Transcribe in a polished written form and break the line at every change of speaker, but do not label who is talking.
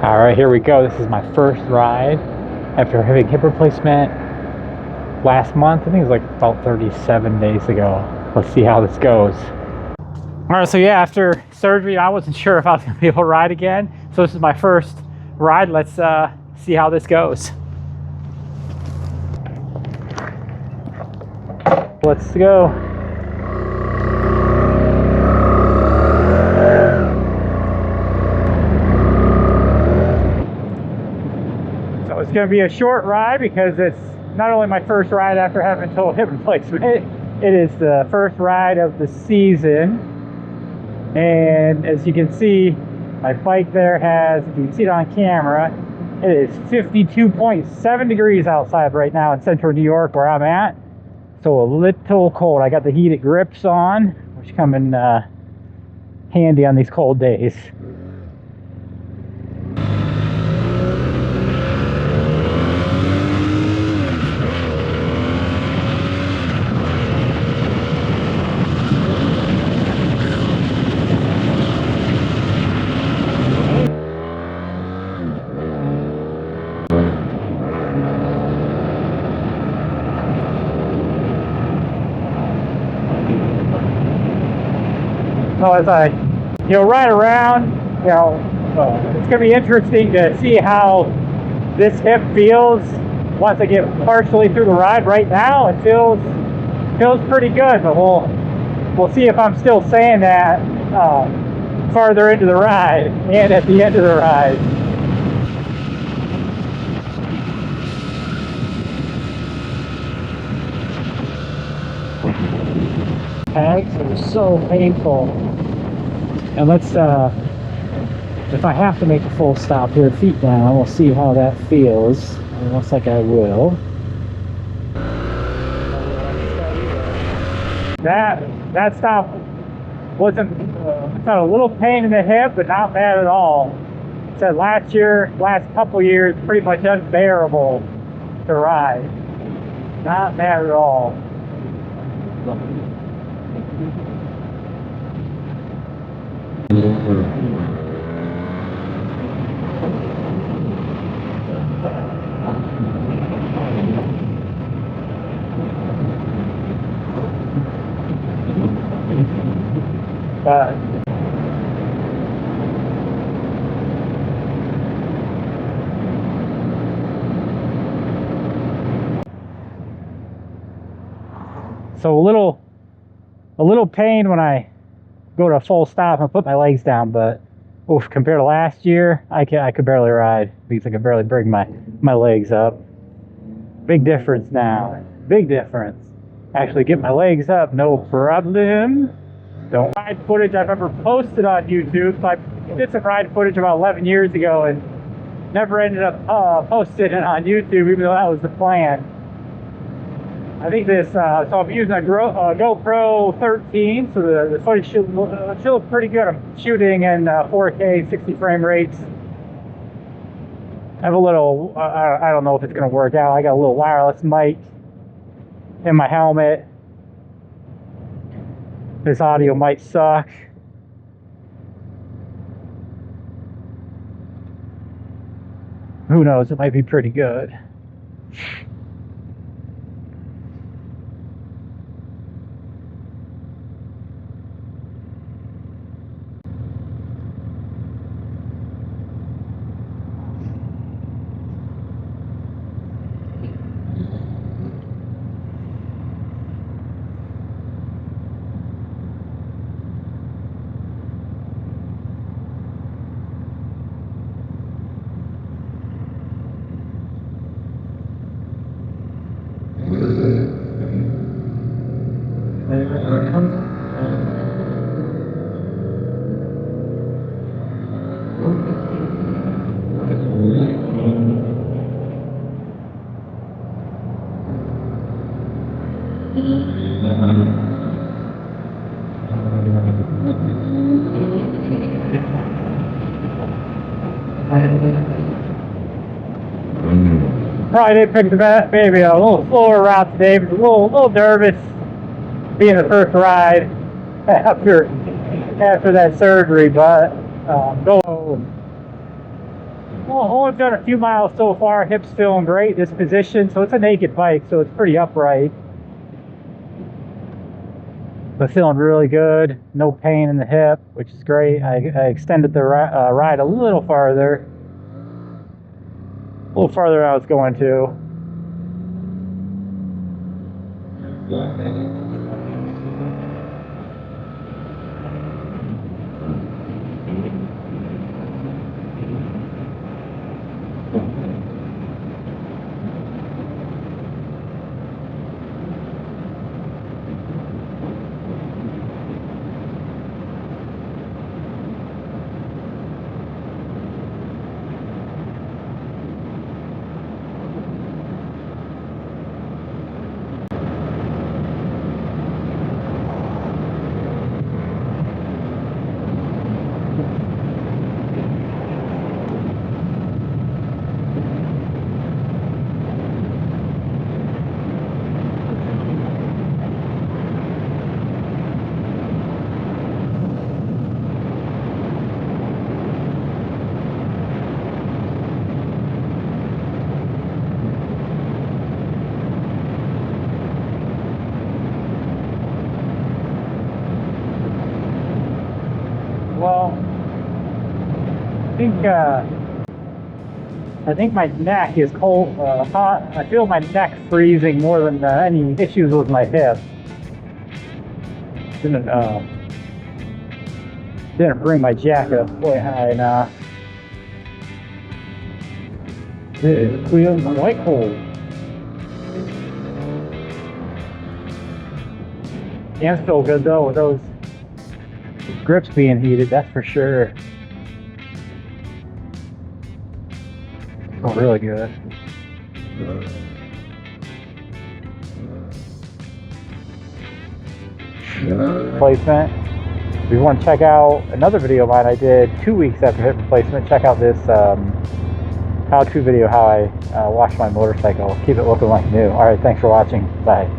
Alright, here we go. This is my first ride after having hip replacement last month. I think it was like about 37 days ago. Let's see how this goes. Alright, so yeah, after surgery, I wasn't sure if I was going to be able to ride again. So this is my first ride. Let's see how this goes. Let's go. So it's going to be a short ride because it's not only my first ride after having total hip replacement, it is the first ride of the season. And as you can see, my bike there has, if you can see it on camera, it is 52.7 degrees outside right now in central New York where I'm at. So a little cold. I got the heated grips on, which come in handy on these cold days. So as I, ride around, it's going to be interesting to see how this hip feels once I get partially through the ride. Right now, it feels pretty good, but we'll see if I'm still saying that farther into the ride and at the end of the ride. Tags are so painful. And let's, if I have to make a full stop here, feet down, we'll see how that feels. It looks like I will. That stop wasn't, felt a little pain in the hip, but not bad at all. It said last couple years, pretty much unbearable to ride. Not bad at all. So a little pain when I go to a full stop and put my legs down, but compared to last year, I could barely ride because I could barely bring my legs up. Big difference now. Big difference. Actually get my legs up, no problem. Don't ride footage I've ever posted on YouTube. So I did some ride footage about 11 years ago and never ended up posting it on YouTube, even though that was the plan. I think this, so I'm using a GoPro 13, so the footage should look pretty good. I'm shooting in 4K, 60 frame rates. I have a little, I don't know if it's going to work out. I got a little wireless mic in my helmet. This audio might suck. Who knows, it might be pretty good. Probably did pick the baby a little slower route today, but a little nervous being the first ride after that surgery, but go Well, only done a few miles so far. Hip's feeling great. This position, so it's a naked bike, so it's pretty upright. But feeling really good. No pain in the hip, which is great. I extended the ride a little farther. A little farther than I was going to. Well, I think my neck is cold, hot. I feel my neck freezing more than any issues with my hip. Didn't bring my jacket up quite high enough. It feels quite cold. Hands feel good though with those grips being heated, that's for sure. Oh, really good. Replacement. If you want to check out another video of mine I did 2 weeks after hip replacement, check out this how-to video how I wash my motorcycle. Keep it looking like new. Alright, thanks for watching. Bye.